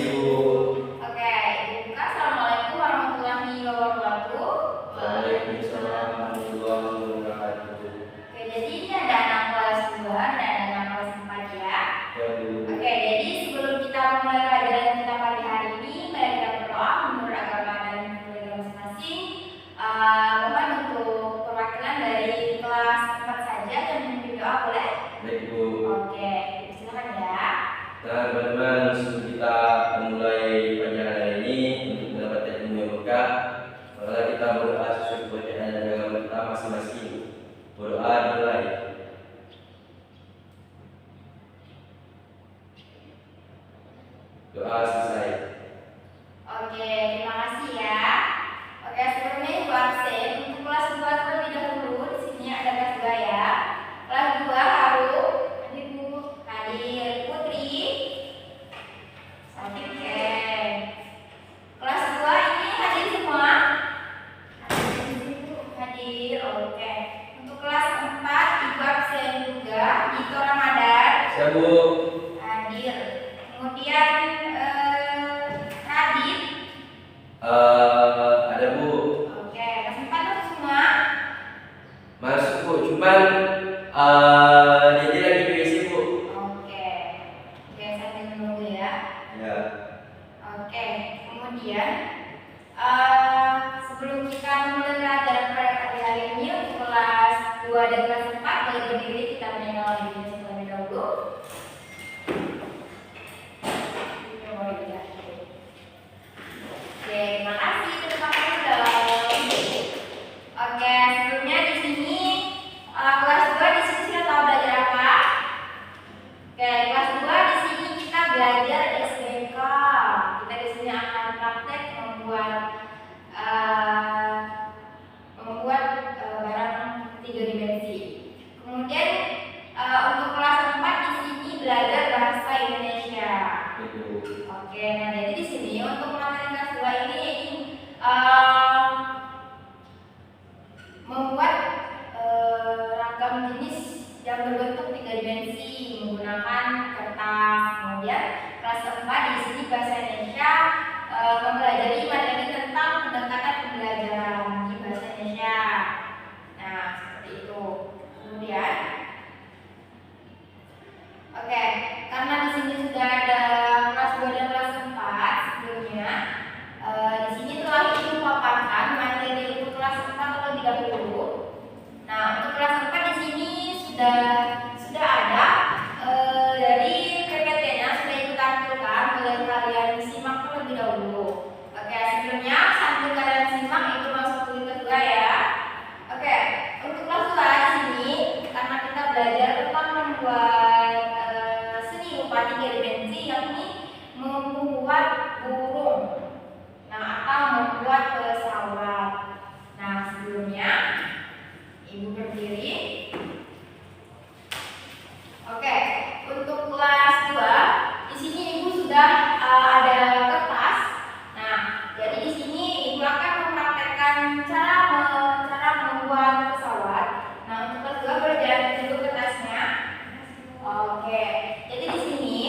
Ibu. Oke, Ibu buka. Assalamualaikum warahmatullahi wabarakatuh. Waalaikumsalam warahmatullahi wabarakatuh. Oke, jadi ini ada anak kelas 2 dan anak kelas 4 ya. Ya, Bu. Oke, jadi sebelum kita mulai pelajaran kita pagi hari ini, mari kita berdoa menurut agama dan budaya masing-masing. Mohon untuk perwakilan dari kelas 4 saja yang memimpin doa boleh? Baik, Bu. Oke, silakan ya. Nah, teman-teman, sebelum kita memulai pelajaran hari ini untuk mendapatkan ilmu yang berkah, maka kita berdoa sesuai kepercayaan dan agama kita masing-masing. Berdoa dimulai. Doa selesai. Oke, terima kasih ya. Oke, sebelumnya Ibu absen untuk kelas 2 terlebih dahulu. Di sini ada kelas 2 ya. Kelas 2 Haru, Ibu hadir, Putri. Oke. Kelas 2 ini hadir semua? Hadir, oke. Untuk kelas 4 Ibu absen juga. Dito Ramadan. Siap, Bu. Hadir. Kemudian Radit. Ada, Bu. Oke, kelas 4 masuk semua? Masuk, Bu. Cuman dia lagi berisi, Bu. Oke. Oke, sambil menunggu ya. Ya. Oke, kemudian sebelum kita mulai pelajaran pada pagi hari ini untuk kelas 2 dan kelas 4 boleh berdiri kita mengenal diri terlebih dahulu. Oke, terima kasih. Terima kasih dong. Oke, sebelumnya di sini kelas 2 di sini sudah tahu belajar apa? Oke, kelas 2 di sini kita belajar SPK. Kita di sini akan praktek membuat barang 3 dimensi. Kemudian untuk kelas 4 di sini belajar bahasa Indonesia. Itu. Oke, nah jadi di sini untuk materi kelas 2 ini membuat ragam jenis yang berbentuk 3 dimensi menggunakan kertas. Kemudian kelas 4 di sini bahasa Indonesia mempelajari materi tentang pendekatan pembelajaran di bahasa Indonesia. Nah, seperti itu. Kemudian oke, karena di sini sudah ada kelas 2 dan kelas 4 sebelumnya, di sini telah Ibu paparkan materi untuk kelas 4 terlebih dahulu. Nah, untuk kelas 4 di sini sudah ada dari PPT-nya sudah Ibu tampilkan, boleh kalian simak terlebih dahulu. Oke, sebelumnya sambil kalian simak itu masuk ke kedua ya. Oke, untuk kelas 2 di sini karena kita belajar tentang membuat seni rupa 3 dimensi, yakni membuat burung, atau membuat pesawat. Nah, sebelumnya Ibu berdiri. Oke, untuk kelas 2 di sini Ibu sudah ada kertas. Nah, jadi di sini Ibu akan mempraktekkan cara membuat pesawat. Nah, untuk kelas 2 berjalan dulu kertasnya. Oke, jadi di sini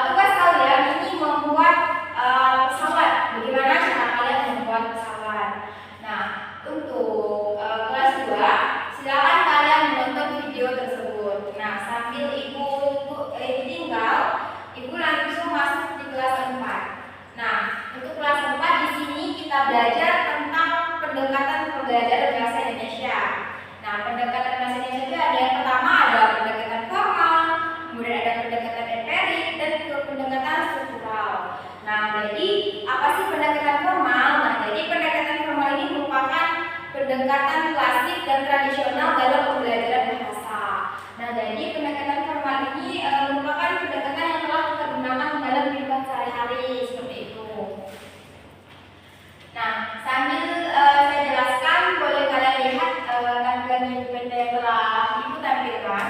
tugas kalian ini membuat pesawat. Bagaimana cara kalian membuat pesawat? Nah, untuk kelas 2 silakan kalian menonton video tersebut. Nah, sambil Ibu tinggal, Ibu langsung masuk di kelas 4. Nah, untuk kelas 4 di sini kita belajar tentang pendekatan pembelajaran bahasa Indonesia. Nah, pendekatan bahasa Indonesia itu ada yang pertama ada pendekatan formal, kemudian ada pendekatan empirik dan pendekatan struktural. Nah, jadi apa sih pendekatan formal? Nah, jadi pendekatan formal ini merupakan pendekatan klasik dan tradisional dalam pembelajaran bahasa. Nah, jadi pendekatan formal ini merupakan pendekatan yang telah kita gunakan dalam kehidupan sehari-hari seperti itu. Nah, sambil saya jelaskan, boleh kalian lihat tampilan PPT yang telah Ibu tampilkan.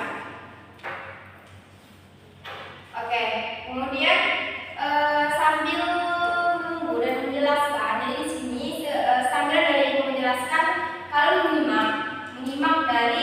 Oke, kemudian sambil menunggu dan menjelaskan, jadi di sini sambil dari Ibu menjelaskan, kalau menyimak dari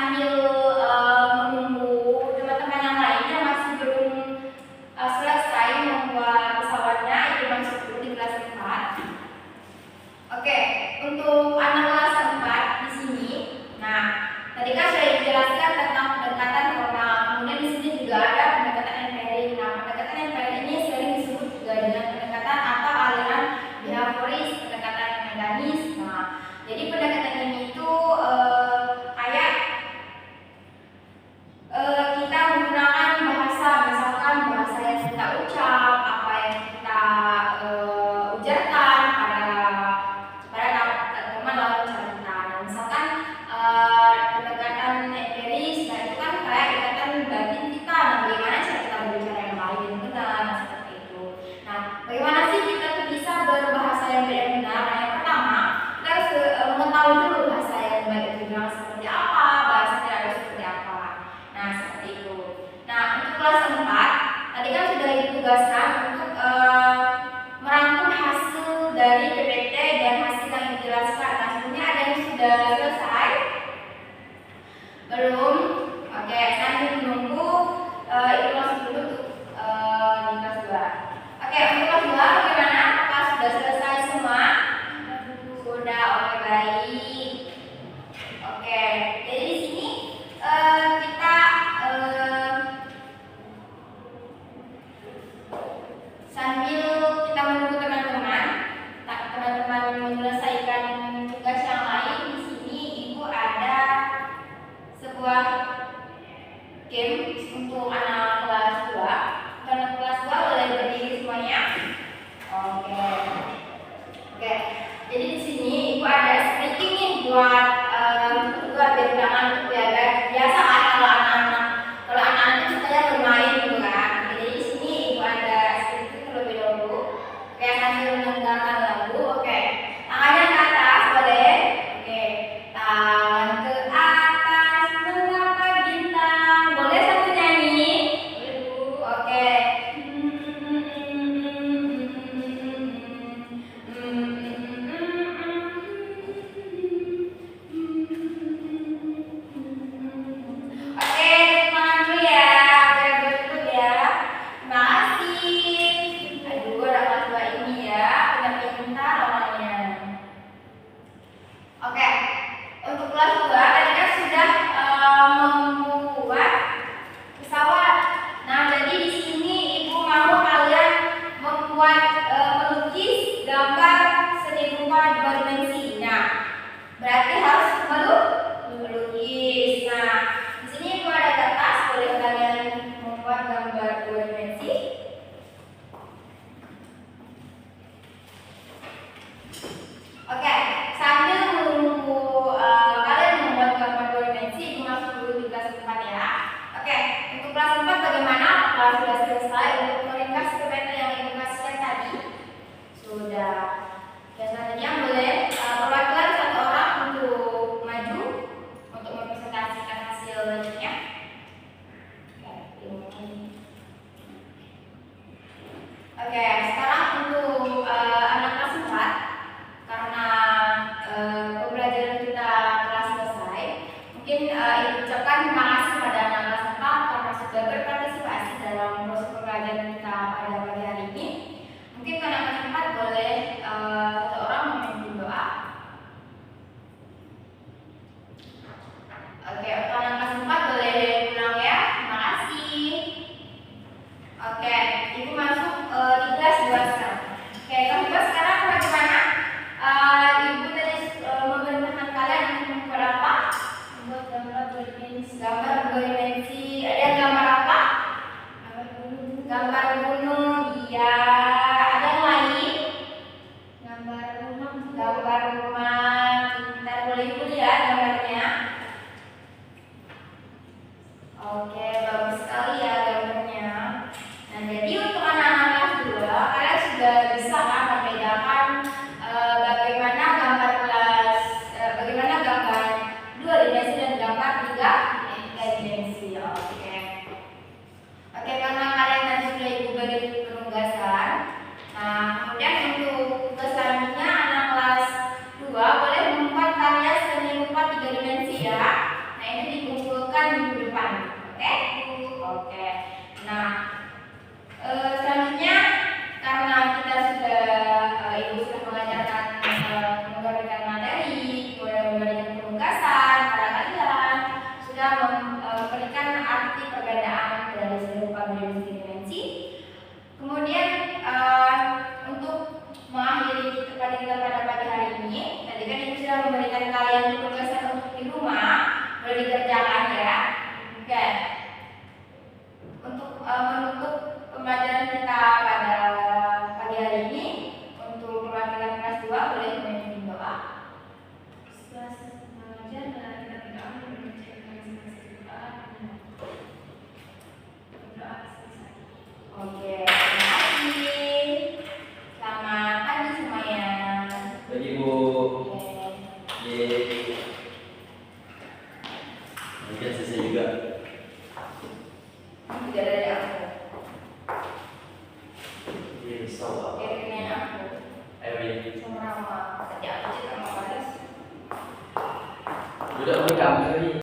sambil menunggu teman-teman yang lainnya masih belum selesai membuat pesawatnya, itu masuk dulu di kelas 4. Oke, untuk anak kelas 4 di sini, nah tadi kan sudah dijelaskan tentang pendekatan formal. Kemudian di sini juga ada pendekatan empirik. Nah, pendekatan empirik ini sering disebut juga dengan pendekatan atau aliran behavioris, pendekatan mekanis. Nah, jadi pendekatan ini itu kayak kita menggunakan bahasa, misalkan bahasa yang kita ucap, apa yang kita ujarkan pada teman lawan bicara kita. Nah, misalkan pendekatan empiris, nah itu kan kayak ikatan batin kita. Nah, bagaimana cara kita berbicara yang baik dan benar, nah, seperti itu. Nah, bagaimana sih kita bisa berbahasa yang baik dan benar? Nah, yang pertama kita harus mengetahui dulu bahasa yang baik dan benar seperti apa, bahasa tidak baik seperti apa. Nah, seperti itu. Nah, untuk kelas 4 tadi kan sudah ditugaskan untuk merangkum hasil dari PPT dan hasil yang dijelaskan. Nah, sebelumnya ada yang sudah selesai? Belum? Oke, sambil menunggu itu langsung dulu untuk di kelas 2. Oke, untuk kelas 2 bagaimana? Apakah sudah selesai semua? Sudah, oke, baik. Oke, jadi di sini kita sambil kita menunggu teman-teman menyelesaikan tugas yang lain, di sini Ibu ada sebuah game untuk anak kelas 2. Anak kelas 2 boleh berdiri semuanya. Oke. Oke. Jadi di sini Ibu ada speaking nih buat biar jangan untuk biasa kan kalau anak-anak itu sukanya bermain gitu kan. Jadi di sini Ibu ada speaking terlebih dahulu. Oke, sambil mendengarkan lagu. Oke. Tangannya ke atas boleh. Oke. Tangan ke atas mengapa bintang. Boleh satu nyanyi? Boleh Bu. Oke. Oke, semangat dulu ya. Oke, betul ya. Terima kasih. Aduh, ada kelas 2 ini ya. Pintar orangnya. Oke, untuk kelas 2 tadi kan sudah membuat pesawat. Nah, jadi di sini Ibu mau kalian membuat melukis gambar seni rupa 2 dimensi. Nah, berarti harus melukis. Nah, di sini Ibu ada kertas, boleh kalian membuat gambar 2 dimensi. Oke, sambil menunggu kalian membuat gambar 2 dimensi, Ibu masuk dulu di kelas 4 ya. Oke, untuk kelas 4 bagaimana? Apakah sudah selesai untuk meringkas PPT yang Ibu kasihkan tadi? Sudah. Ya, selanjutnya boleh perwakilan satu orang untuk maju untuk mempresentasikan hasil selanjutnya. Oke, sekarang untuk anak kelas 4, karena pembelajaran kita telah selesai, mungkin Ibu ucapkan terima kasih pada anak kelas 4 karena sudah berpartisipasi dalam proses pembelajaran kita pada pagi hari ini. Mungkin anak kelas 4 boleh satu orang memimpin doa. Oke, untuk anak kelas 4 boleh pulang ya. Terima kasih. Oke, Ibu masuk di kelas 2 sekarang. Oke, kelas 2 sekarang bagaimana? Ibu tadi memerintahkan kalian untuk membuat apa? Membuat gambar 2 dimensi. Gambar 2 dimensi. Ada gambar apa? Gambar gunung. Iya. Ada yang lain? Gambar rumah. Gambar rumah. Pintar, boleh Ibu lihat gambarnya. Oke, bagus sekali ya gambarnya. Nah, jadi untuk anak-anak kelas 2, kalian sudah bisa kan membedakan bagaimana gambar 2 dimensi dan gambar 3 dimensi. Oke. Oke, karena kalian tadi sudah Ibu beri penugasan. Nah, kemudian untuk tugas selanjutnya anak kelas 2 boleh membuat karya seni rupa 3 dimensi ya. Nah, ini dikumpulkan menjelaskan arti pergandaan dari serupa berdimensi dimensi. Kemudian untuk mengakhiri pertemuan kita pada pagi hari ini, tadi kan ibu sudah memberikan kalian tugasan untuk di rumah, boleh dikerjakan ya. Oke. Untuk menutup pembelajaran kita pada pagi hari ini, untuk perwakilan kelas 2 boleh memimpin doa. Setelah mengajar dan kita berdoa, berdoa selesai. Oke, terima kasih. Selamat pagi semuanya. Bagi Bu. Oke. Yeay. Mungkin selesai juga. Ini juga dari aku. Ini sama. Ini aku. Erin. Sama Rama. Tadi aku cek sama Padas. Udah menikah.